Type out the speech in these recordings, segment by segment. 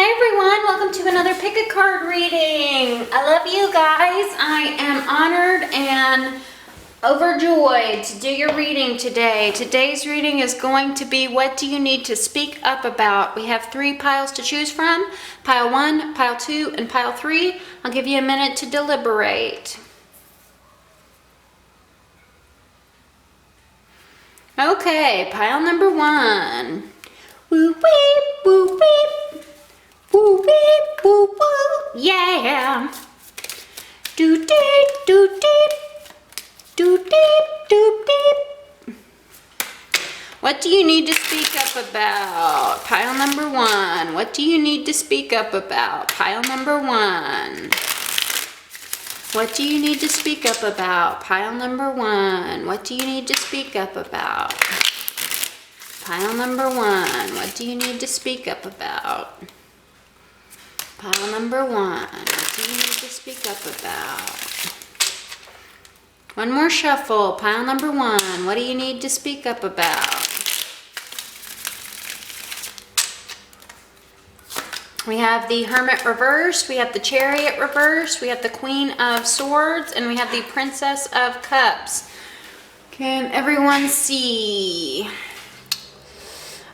Hi everyone, welcome to another pick a card reading. I love you guys. I am honored and overjoyed to do your reading today. Today's reading is going to be what do you need to speak up about. We have 3 piles to choose from. Pile 1, pile 2, and pile 3. I'll give you a minute to deliberate. Okay, pile number 1. Woo weep, woo weep. Woo weep, woo woo, yeah. Do deep, do deep, do deep, do deep. What do you need to speak up about? Pile number 1. What do you need to speak up about? Pile number 1. What do you need to speak up about? Pile number 1. What do you need to speak up about? Pile number 1. What do you need to speak up about? Pile number 1. What do you need to speak up about? One more shuffle. Pile number 1. What do you need to speak up about? We have the Hermit reversed. We have the Chariot reversed. We have the Queen of Swords. And we have the Princess of Cups. Can everyone see?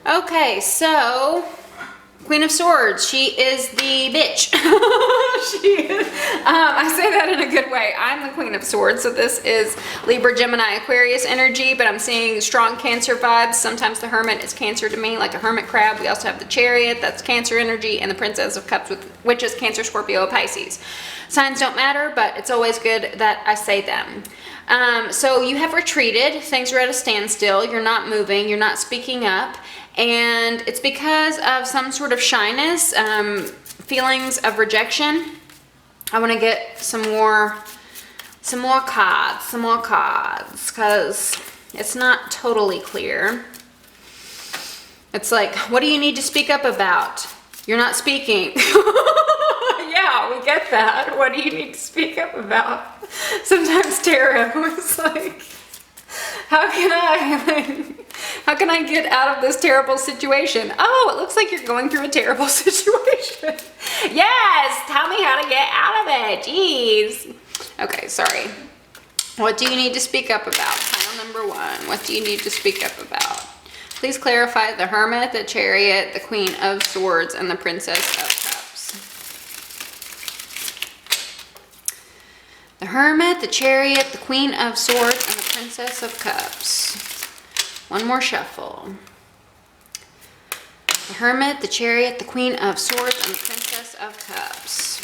Okay, so Queen of Swords, she is the bitch. I say that in a good way. I'm the Queen of Swords, so this is Libra, Gemini, Aquarius energy, but I'm seeing strong Cancer vibes. Sometimes the Hermit is Cancer to me, like a hermit crab. We also have the Chariot, that's Cancer energy, and the Princess of Cups, which is Cancer, Scorpio, Pisces. Signs don't matter, but it's always good that I say them. So you have retreated. Things are at a standstill. You're not moving. You're not speaking up. And it's because of some sort of shyness, feelings of rejection. I want to get some more cards, because it's not totally clear. It's like, what do you need to speak up about? You're not speaking. Yeah, we get that. What do you need to speak up about? Sometimes tarot is like, how can I get out of this terrible situation? Oh, it looks like you're going through a terrible situation. Yes, tell me how to get out of it. Jeez. Okay, sorry. What do you need to speak up about? Pile number 1. What do you need to speak up about? Please clarify the Hermit, the Chariot, the Queen of Swords, and the Princess of Cups. The Hermit, the Chariot, the Queen of Swords, and the Princess of Cups. One more shuffle. The Hermit, the Chariot, the Queen of Swords, and the Princess of Cups.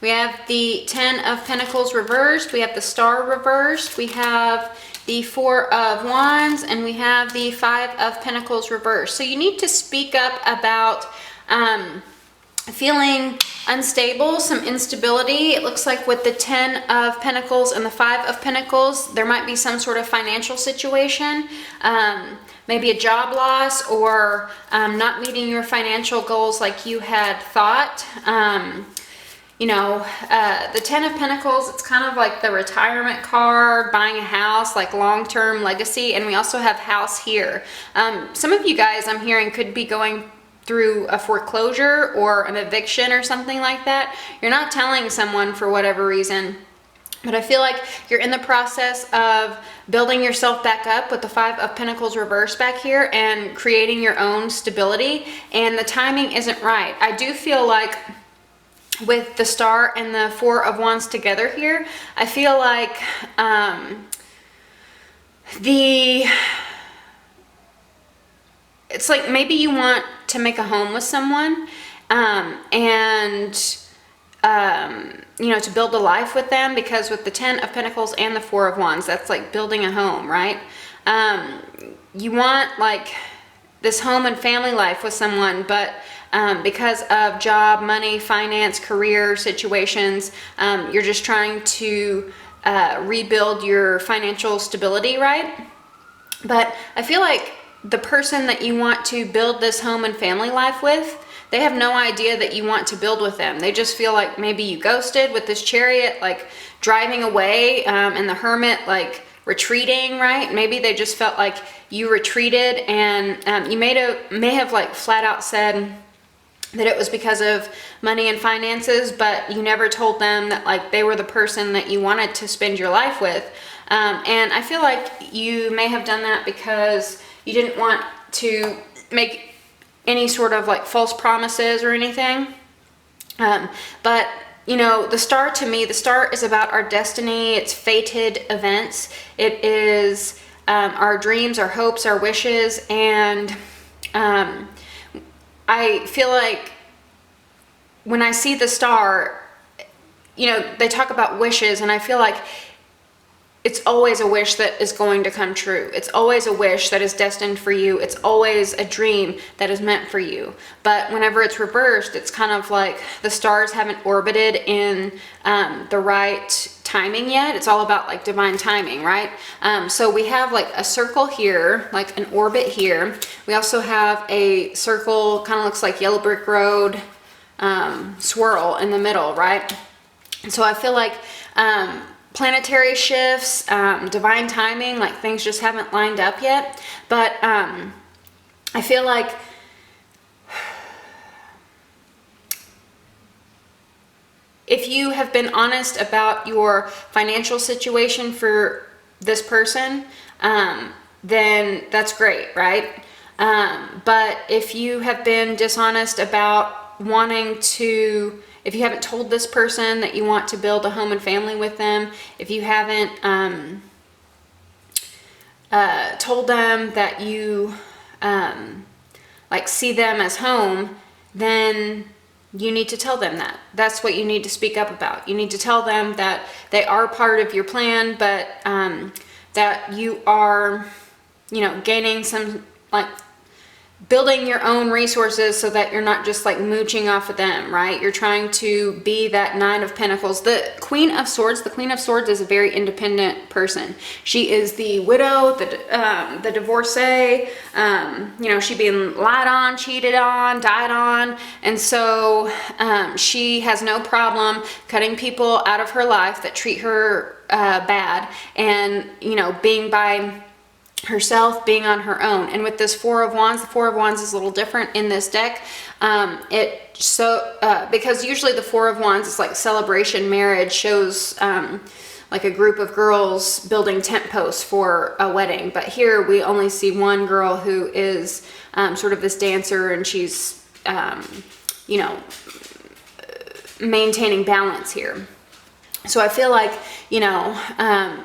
We have the 10 of Pentacles reversed. We have the Star reversed. We have the 4 of Wands, and we have the 5 of Pentacles reversed. So you need to speak up about feeling unstable, some instability. It looks like with the 10 of Pentacles and the 5 of Pentacles, there might be some sort of financial situation, maybe a job loss, or not meeting your financial goals like you had thought. You know, the 10 of Pentacles, it's kind of like the retirement card, buying a house, like long-term legacy, and we also have house here. Some of you guys, I'm hearing, could be going through a foreclosure or an eviction or something like that. You're not telling someone for whatever reason, but I feel like you're in the process of building yourself back up with the 5 of Pentacles reversed back here and creating your own stability, and the timing isn't right. I do feel like with the Star and the 4 of Wands together here, I feel like it's like maybe you want to make a home with someone, you know, to build a life with them, because with the 10 of Pentacles and the 4 of Wands, that's like building a home, right? You want like this home and family life with someone, but because of job, money, finance, career situations, you're just trying to rebuild your financial stability, right? But I feel like the person that you want to build this home and family life with, they have no idea that you want to build with them. They just feel like maybe you ghosted with this Chariot, like driving away, and the Hermit, like retreating, right? Maybe they just felt like you retreated, and you may have like flat out said that it was because of money and finances, but you never told them that like they were the person that you wanted to spend your life with. And I feel like you may have done that because you didn't want to make any sort of like false promises or anything. But you know, the star, to me, the star is about our destiny. It's fated events. It is our dreams, our hopes, our wishes. And I feel like when I see the star, you know, they talk about wishes, and I feel like it's always a wish that is going to come true. It's always a wish that is destined for you. It's always a dream that is meant for you. But whenever it's reversed, it's kind of like the stars haven't orbited in the right timing yet. It's all about like divine timing, right? So we have like a circle here, like an orbit here. We also have a circle, kind of looks like yellow brick road swirl in the middle, right? And so I feel like planetary shifts, divine timing, like things just haven't lined up yet. But I feel like if you have been honest about your financial situation for this person, then that's great, right? But if you have been dishonest about wanting to, if you haven't told this person that you want to build a home and family with them, if you haven't told them that you like see them as home, then you need to tell them that. That's what you need to speak up about. You need to tell them that they are part of your plan, but that you are, you know, gaining some, like, building your own resources so that you're not just like mooching off of them, right? You're trying to be that Nine of Pentacles. The Queen of Swords is a very independent person. She is the widow, the divorcee, you know, she being lied on, cheated on, died on. And so she has no problem cutting people out of her life that treat her bad, and, you know, being by herself, being on her own. And with this Four of Wands, the Four of Wands is a little different in this deck. Because usually the Four of Wands is like celebration, marriage, shows like a group of girls building tent posts for a wedding. But here we only see one girl who is sort of this dancer, and she's, you know, maintaining balance here. So I feel like, you know,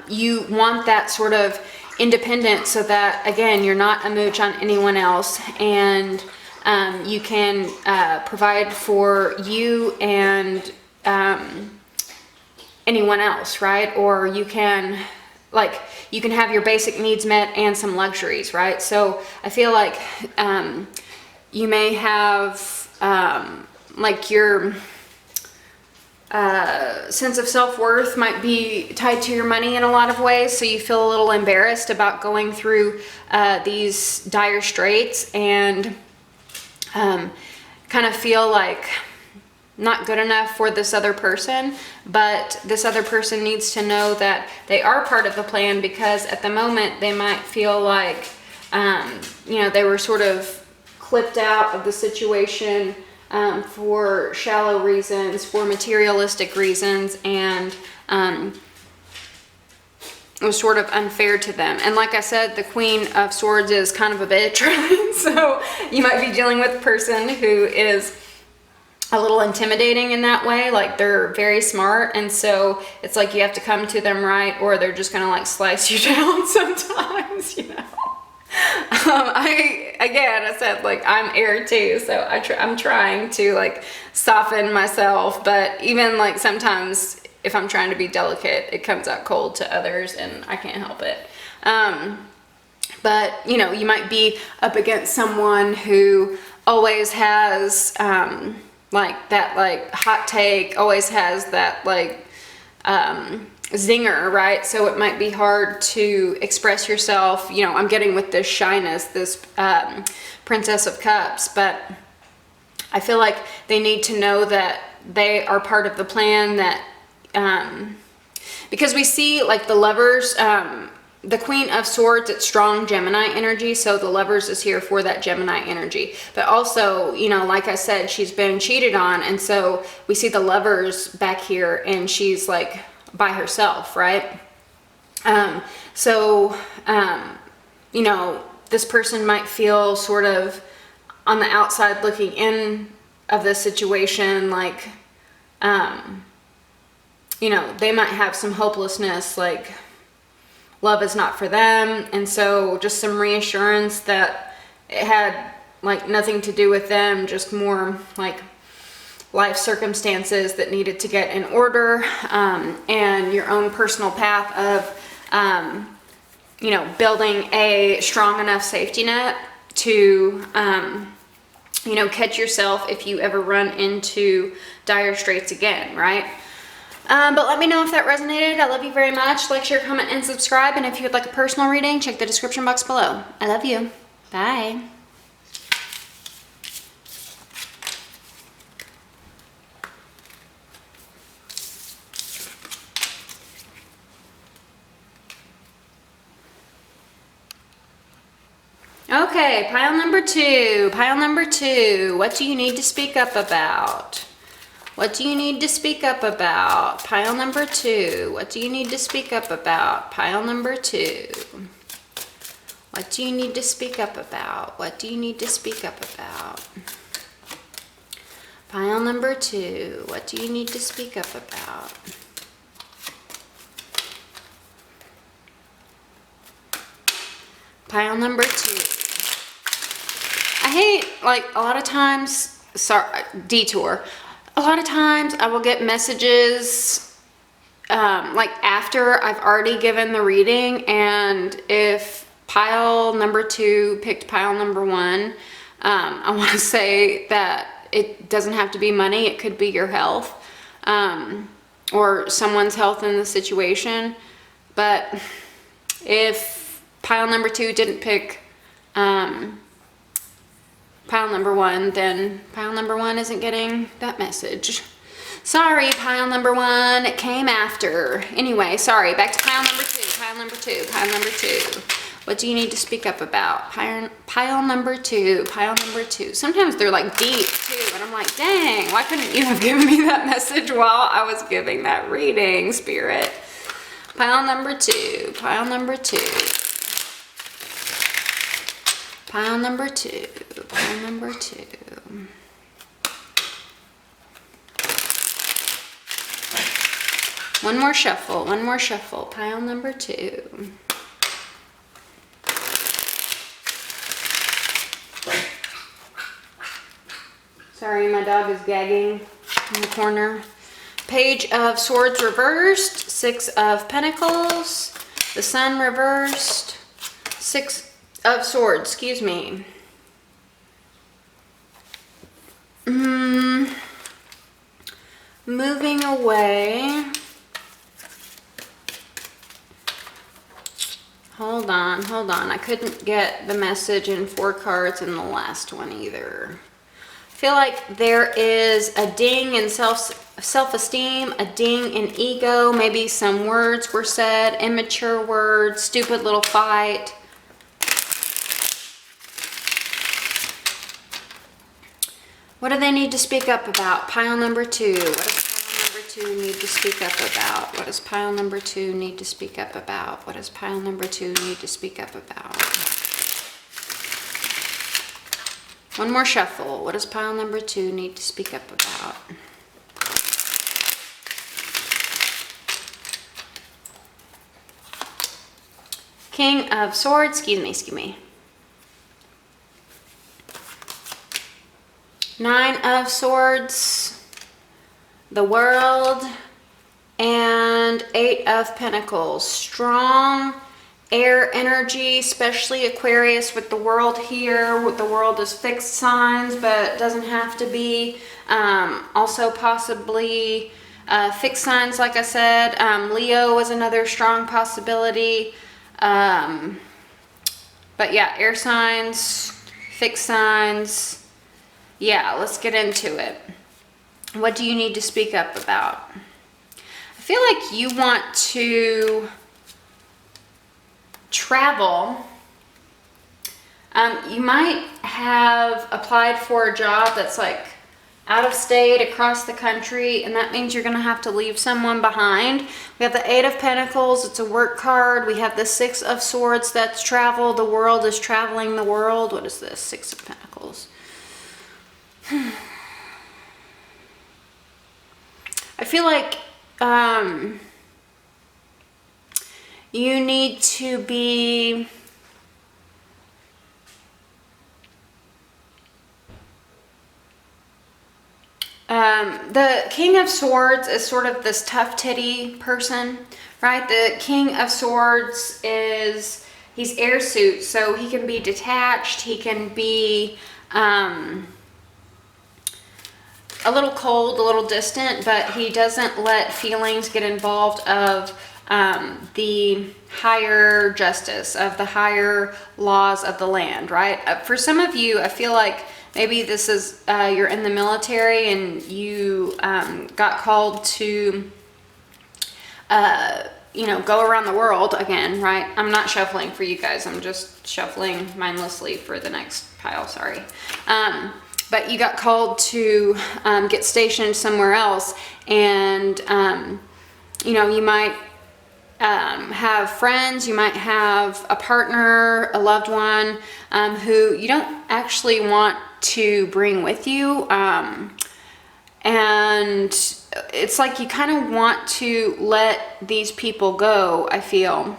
you want that sort of independent, so that, again, you're not a mooch on anyone else, and you can provide for you and anyone else, right? Or you can, like, you can have your basic needs met and some luxuries, right? So I feel like you may have like your sense of self-worth might be tied to your money in a lot of ways, so you feel a little embarrassed about going through these dire straits, and kind of feel like not good enough for this other person. But this other person needs to know that they are part of the plan, because at the moment they might feel like you know, they were sort of clipped out of the situation for shallow reasons, for materialistic reasons, and it was sort of unfair to them. And like I said, the Queen of Swords is kind of a bitch, right? So you might be dealing with a person who is a little intimidating in that way. Like, they're very smart, and so it's like you have to come to them right, or they're just gonna like slice you down sometimes, you know. I said, like, I'm air too, so I'm trying to like soften myself, but even like sometimes if I'm trying to be delicate, it comes out cold to others, and I can't help it. But you know, you might be up against someone who always has like that like hot take, always has that like zinger, right? So it might be hard to express yourself. You know, I'm getting with this shyness, this Princess of Cups, but I feel like they need to know that they are part of the plan, that because we see like the Lovers the Queen of Swords, it's strong Gemini energy, so the Lovers is here for that Gemini energy. But also, you know, like I said, she's been cheated on, and so we see the Lovers back here, and she's like by herself, right? You know, this person might feel sort of on the outside looking in of this situation, like, you know, they might have some hopelessness, like love is not for them. And so just some reassurance that it had like nothing to do with them, just more like life circumstances that needed to get in order, and your own personal path of, you know, building a strong enough safety net to, you know, catch yourself if you ever run into dire straits again, right? But let me know if that resonated. I love you very much. Like, share, comment, and subscribe. And if you would like a personal reading, check the description box below. I love you. Bye. Okay, pile number two. Pile number two. What do you need to speak up about? What do you need to speak up about? Pile number two. What do you need to speak up about? Pile number two. What do you need to speak up about? What do you need to speak up about? Pile number two. What do you need to speak up about? Pile number two. I hate, like, a lot of times, sorry, detour. A lot of times I will get messages like after I've already given the reading, and if pile number two picked pile number one, I want to say that it doesn't have to be money. It could be your health, or someone's health in the situation. But if pile number two didn't pick pile number one, then pile number one isn't getting that message. Sorry, pile number one, it came after. Anyway, sorry, back to pile number two, pile number two, pile number two. What do you need to speak up about? Pile number two, pile number two. Sometimes they're like deep too, and I'm like, dang, why couldn't you have given me that message while I was giving that reading, Spirit? Pile number two, pile number two. Pile number two, pile number two. One more shuffle, one more shuffle. Pile number two. Sorry, my dog is gagging in the corner. Page of Swords reversed, Six of Pentacles, the Sun reversed, Six of Swords, excuse me. Moving away. Hold on. I couldn't get the message in 4 cards in the last one either. I feel like there is a ding in self-esteem, a ding in ego. Maybe some words were said, immature words, stupid little fight. What do they need to speak up about? Pile number two. What does pile number two need to speak up about? What does pile number two need to speak up about? What does pile number two need to speak up about? One more shuffle. What does pile number two need to speak up about? King of Swords, excuse me. Nine of Swords, the World, and Eight of Pentacles. Strong air energy, especially Aquarius with the World here. The World is fixed signs, but it doesn't have to be. Also possibly fixed signs, like I said. Leo is another strong possibility. But yeah, air signs, fixed signs. Yeah, let's get into it. What do you need to speak up about? I feel like you want to travel. You might have applied for a job that's like out of state, across the country, and that means you're going to have to leave someone behind. We have the Eight of Pentacles, it's a work card. We have the Six of Swords, that's travel. The world is traveling the world. What is this? Six of Pentacles. I feel like you need to be the King of Swords is sort of this tough titty person, right? The King of Swords is, he's air suit, so he can be detached, he can be a little cold, a little distant, but he doesn't let feelings get involved of the higher justice, of the higher laws of the land, right? For some of you, I feel like maybe this is, you're in the military and you got called to, you know, go around the world again, right? I'm not shuffling for you guys. I'm just shuffling mindlessly for the next pile, sorry. But you got called to get stationed somewhere else, and, you know, you might have friends, you might have a partner, a loved one who you don't actually want to bring with you, and it's like you kind of want to let these people go, I feel,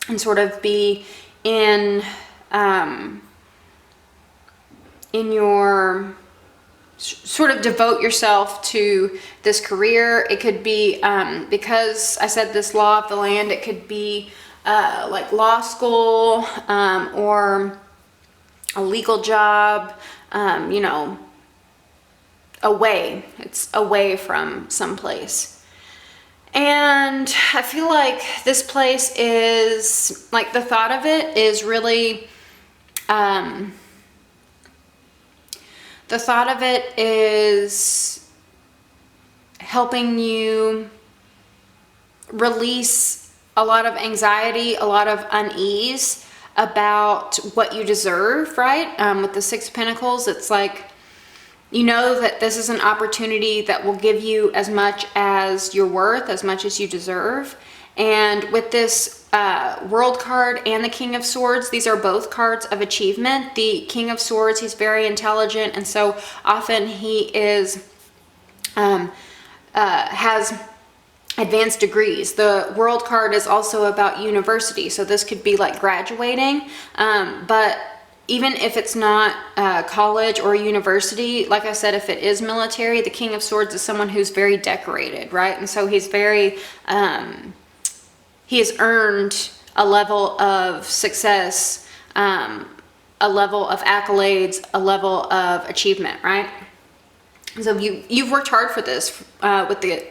and sort of be in your, sort of devote yourself to this career. It could be, because I said this law of the land, it could be like law school, or a legal job, you know, away. It's away from someplace. And I feel like this place is, like, the thought of it is really, the thought of it is helping you release a lot of anxiety, a lot of unease about what you deserve, right? With the Six of Pentacles, it's like, you know that this is an opportunity that will give you as much as you're worth, as much as you deserve. And with this World card and the King of Swords, these are both cards of achievement. The King of Swords, he's very intelligent, and so often he is has advanced degrees. The World card is also about university, so this could be like graduating, but even if it's not college or university, like I said, if it is military, the King of Swords is someone who's very decorated, right? And so he's very, he has earned a level of success, a level of accolades, a level of achievement, right? So you've worked hard for this with the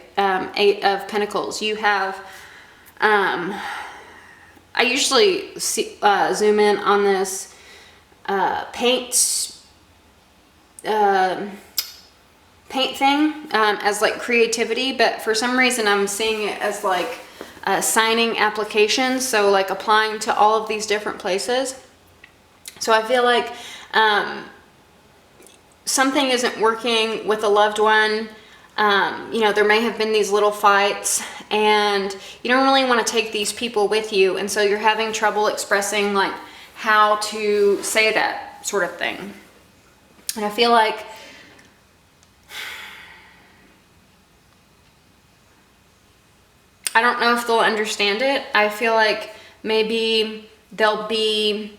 Eight of Pentacles. You have, I usually zoom in on this paint thing as like creativity, but for some reason I'm seeing it as like signing applications, so like applying to all of these different places. So I feel like something isn't working with a loved one. You know, there may have been these little fights, and you don't really want to take these people with you, and so you're having trouble expressing like how to say that sort of thing. And I feel like I don't know if they'll understand it. I feel like maybe there'll be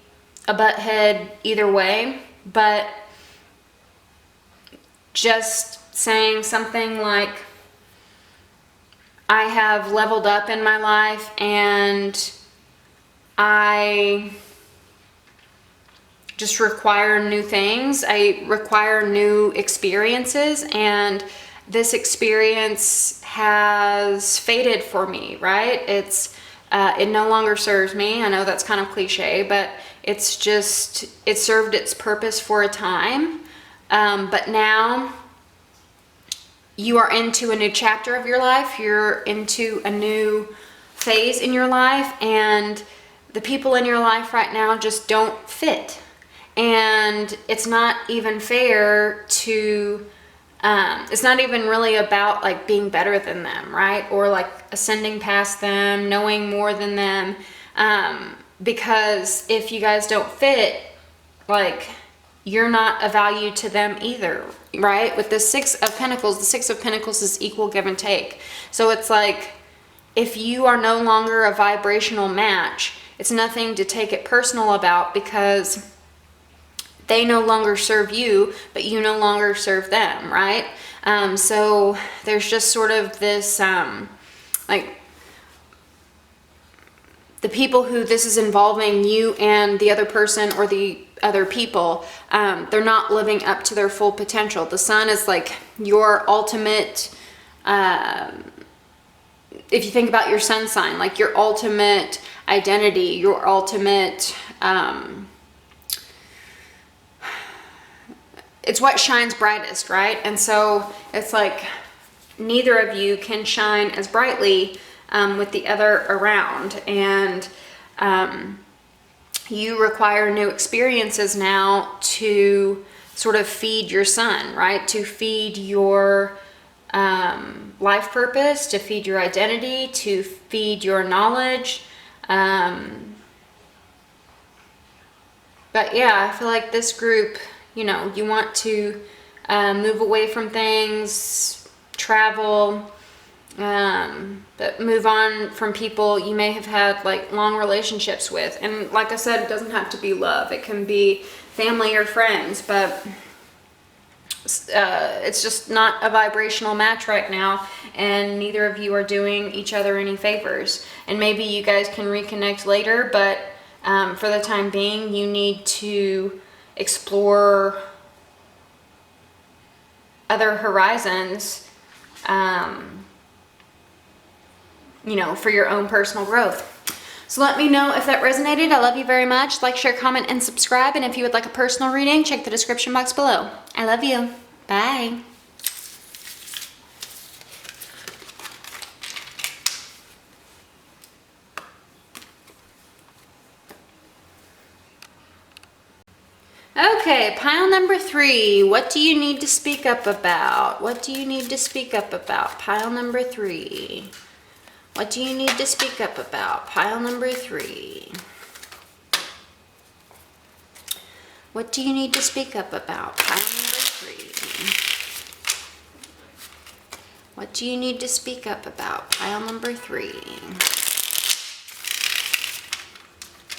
a butthead either way, but just saying something like, I have leveled up in my life and I just require new things. I require new experiences, and this experience has faded for me, right? It's it no longer serves me. I know that's kind of cliche, but it's just, it served its purpose for a time. But now you are into a new chapter of your life. You're into a new phase in your life, and the people in your life right now just don't fit. And it's not even fair to, it's not even really about like being better than them, right? Or like ascending past them, knowing more than them. Because if you guys don't fit, like, you're not a value to them either, right? With the Six of Pentacles, the Six of Pentacles is equal give and take. So it's like, if you are no longer a vibrational match, it's nothing to take it personal about, because they no longer serve you, but you no longer serve them, right? So there's just sort of this, like, the people who this is involving, you and the other person or the other people, they're not living up to their full potential. The sun is like your ultimate, if you think about your sun sign, like your ultimate identity, your ultimate, it's what shines brightest, right? And so it's like neither of you can shine as brightly with the other around, and you require new experiences now to sort of feed your sun, right? To feed your life purpose, to feed your identity, to feed your knowledge. But yeah, I feel like this group, you know, you want to move away from things, travel, but move on from people you may have had like long relationships with. And like I said, it doesn't have to be love. It can be family or friends, but it's just not a vibrational match right now, and neither of you are doing each other any favors. And maybe you guys can reconnect later, but for the time being, you need to explore other horizons, you know, for your own personal growth. So let me know if that resonated. I love you very much. Like, share, comment, and subscribe. And if you would like a personal reading, check the description box below. I love you. Bye. Okay, pile number 3. What do you need to speak up about? What do you need to speak up about? Pile number 3. What do you need to speak up about? Pile number 3. What do you need to speak up about? Pile number 3. What do you need to speak up about? Pile number 3.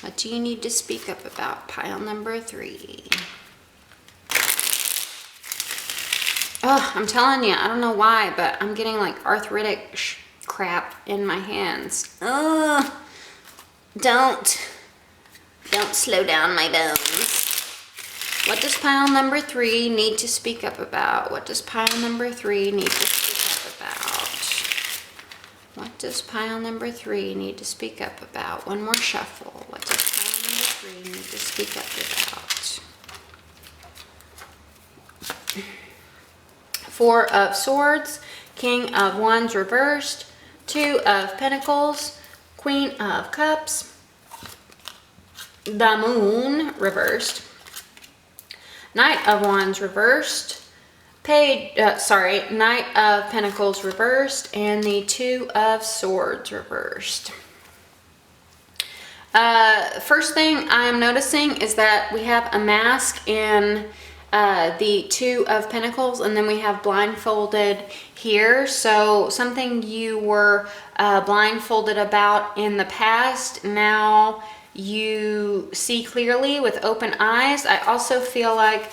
What do you need to speak up about? Pile number 3. Oh, I'm telling you, I don't know why, but I'm getting like arthritic crap in my hands. Oh, don't slow down my bones. What does pile number 3 need to speak up about? What does pile number 3 need to speak up about? What does pile number 3 need to speak up about? One more shuffle. What does pile number 3 need to speak up about? 4 of Swords, King of Wands reversed, 2 of Pentacles, Queen of Cups, the Moon reversed, Knight of Wands reversed, Knight of Pentacles reversed, and the 2 of Swords reversed. First thing I'm noticing is that we have a mask in the 2 of Pentacles, and then we have blindfolded here. So something you were blindfolded about in the past, now you see clearly with open eyes. I also feel like,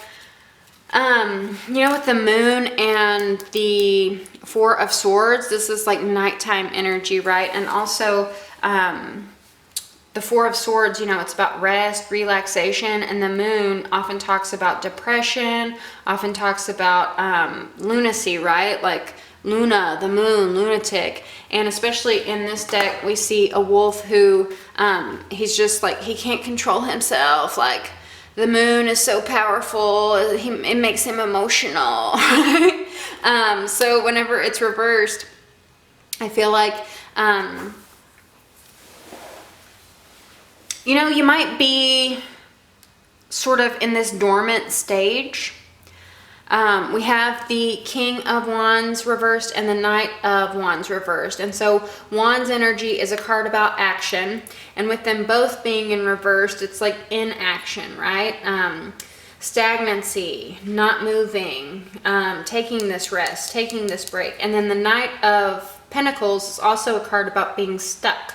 you know, with the Moon and the 4 of Swords, this is like nighttime energy, right? And also, the 4 of Swords, you know, it's about rest, relaxation, and the Moon often talks about depression, often talks about lunacy, right? Like Luna, the Moon, lunatic. And especially in this deck, we see a wolf who, he's just like, he can't control himself. Like, the Moon is so powerful, it makes him emotional. So whenever it's reversed, I feel like, you know, you might be sort of in this dormant stage. We have the King of Wands reversed and the Knight of Wands reversed. And so Wands energy is a card about action. And with them both being in reversed, it's like inaction, right? Stagnancy, not moving, taking this rest, taking this break. And then the Knight of Pentacles is also a card about being stuck.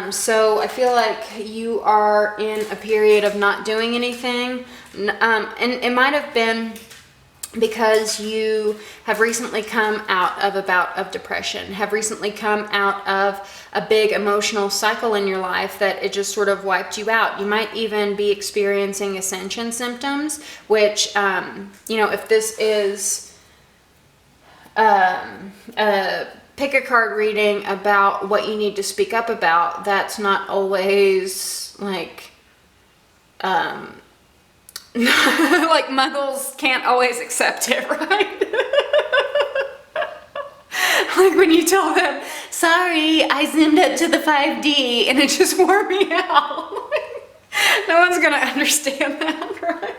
So I feel like you are in a period of not doing anything. And it might have been because you have recently come out of a bout of depression, have recently come out of a big emotional cycle in your life that it just sort of wiped you out. You might even be experiencing ascension symptoms, which, you know, if this is a pick a card reading about what you need to speak up about, that's not always like, like muggles can't always accept it, right? Like when you tell them, sorry, I zoomed up to the 5D and it just wore me out. No one's gonna understand that, right?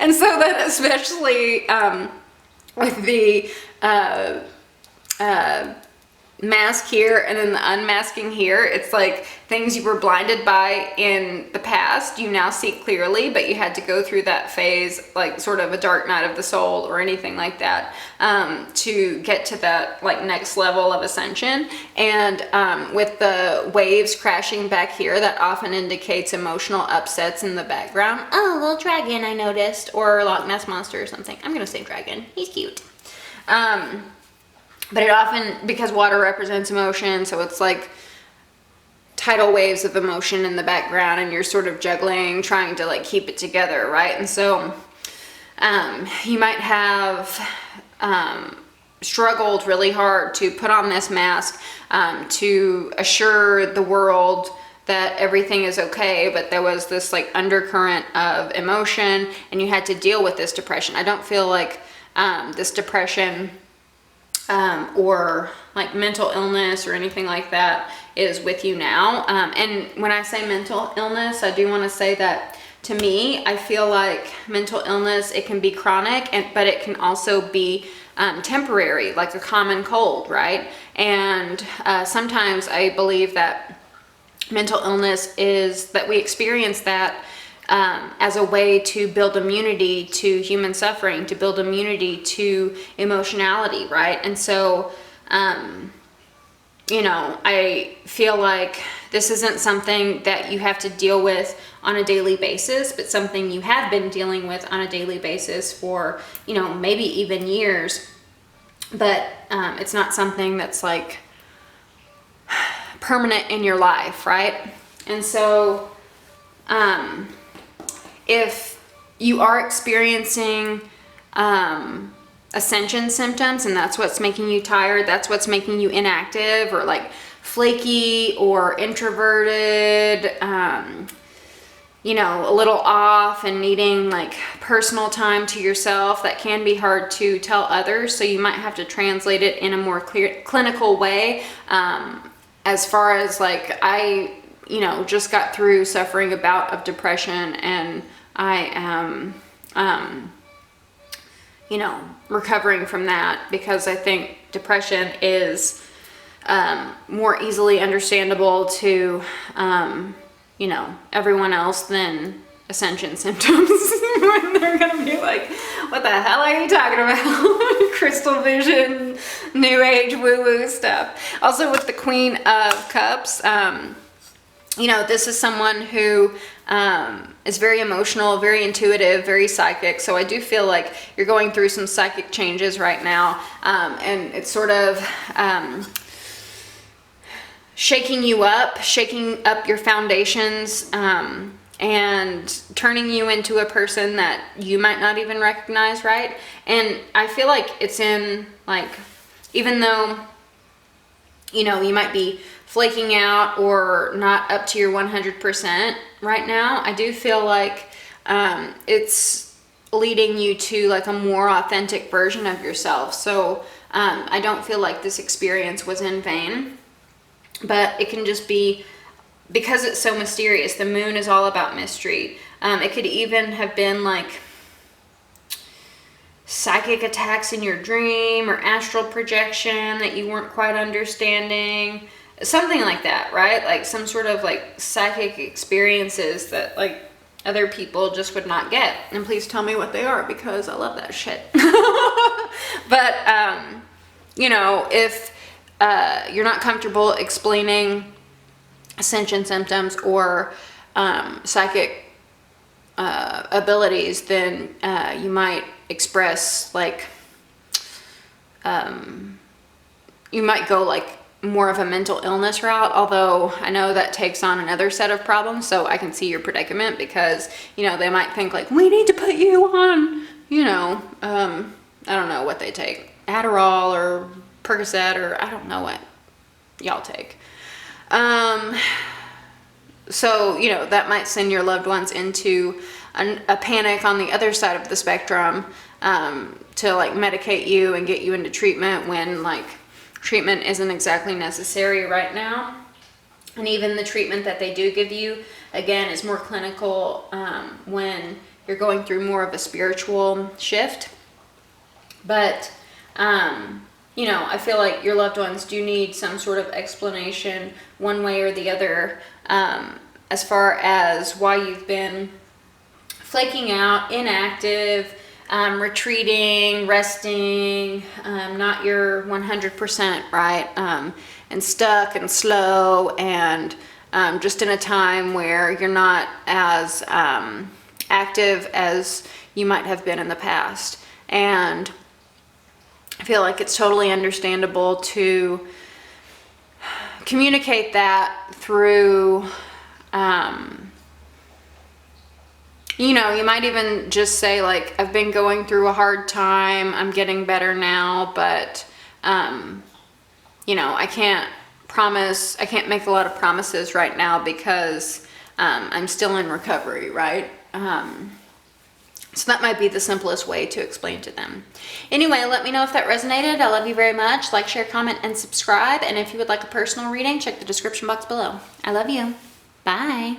And so that especially with the mask here and then the unmasking here, it's like things you were blinded by in the past you now see clearly, but you had to go through that phase, like sort of a dark night of the soul or anything like that, to get to that like next level of ascension. And with the waves crashing back here, that often indicates emotional upsets in the background. Oh, little dragon, I noticed, or Loch Ness monster or something. I'm gonna say dragon, he's cute. But it often, because water represents emotion, so it's like tidal waves of emotion in the background and you're sort of juggling, trying to like keep it together, right? And so you might have struggled really hard to put on this mask to assure the world that everything is okay, but there was this like undercurrent of emotion and you had to deal with this depression. I don't feel like this depression or like mental illness or anything like that is with you now. And when I say mental illness, I do want to say that to me, I feel like mental illness, it can be chronic, but it can also be temporary, like a common cold, right? And sometimes I believe that mental illness is that we experience that as a way to build immunity to human suffering, to build immunity to emotionality, right? And so, you know, I feel like this isn't something that you have to deal with on a daily basis, but something you have been dealing with on a daily basis for, you know, maybe even years. But it's not something that's like permanent in your life, right? And so, if you are experiencing ascension symptoms and that's what's making you tired, that's what's making you inactive or like flaky or introverted, you know, a little off and needing like personal time to yourself, that can be hard to tell others. So you might have to translate it in a more clear, clinical way. As far as like, I, you know, just got through suffering a bout of depression and I am, you know, recovering from that because I think depression is more easily understandable to, you know, everyone else than ascension symptoms. When they're gonna be like, what the hell are you talking about? Crystal vision, new age woo-woo stuff. Also with the Queen of Cups, you know, this is someone who is very emotional, very intuitive, very psychic. So I do feel like you're going through some psychic changes right now. And it's sort of shaking you up, shaking up your foundations, and turning you into a person that you might not even recognize, right? And I feel like it's in, like, even though, you know, you might be flaking out or not up to your 100% right now, I do feel like it's leading you to like a more authentic version of yourself. So I don't feel like this experience was in vain, but it can just be because it's so mysterious, the moon is all about mystery. It could even have been like psychic attacks in your dream or astral projection that you weren't quite understanding. Something like that, right? Like some sort of like psychic experiences that like other people just would not get. And please tell me what they are, because I love that shit. But, you know, if you're not comfortable explaining ascension symptoms or psychic abilities, then you might express like, you might go like more of a mental illness route, although I know that takes on another set of problems. So I can see your predicament, because, you know, they might think like, we need to put you on, you know, I don't know what they take, Adderall or Percocet, or I don't know what y'all take. So, you know, that might send your loved ones into a panic on the other side of the spectrum, to like medicate you and get you into treatment when like treatment isn't exactly necessary right now. And even the treatment that they do give you, again, is more clinical when you're going through more of a spiritual shift. But, you know, I feel like your loved ones do need some sort of explanation one way or the other, as far as why you've been flaking out, inactive, retreating, resting, not your 100%, right? And stuck and slow, and just in a time where you're not as active as you might have been in the past. And I feel like it's totally understandable to communicate that through, you know, you might even just say like, I've been going through a hard time, I'm getting better now, but, you know, I can't make a lot of promises right now because I'm still in recovery, right? So that might be the simplest way to explain to them. Anyway, let me know if that resonated. I love you very much. Like, share, comment, and subscribe. And if you would like a personal reading, check the description box below. I love you. Bye.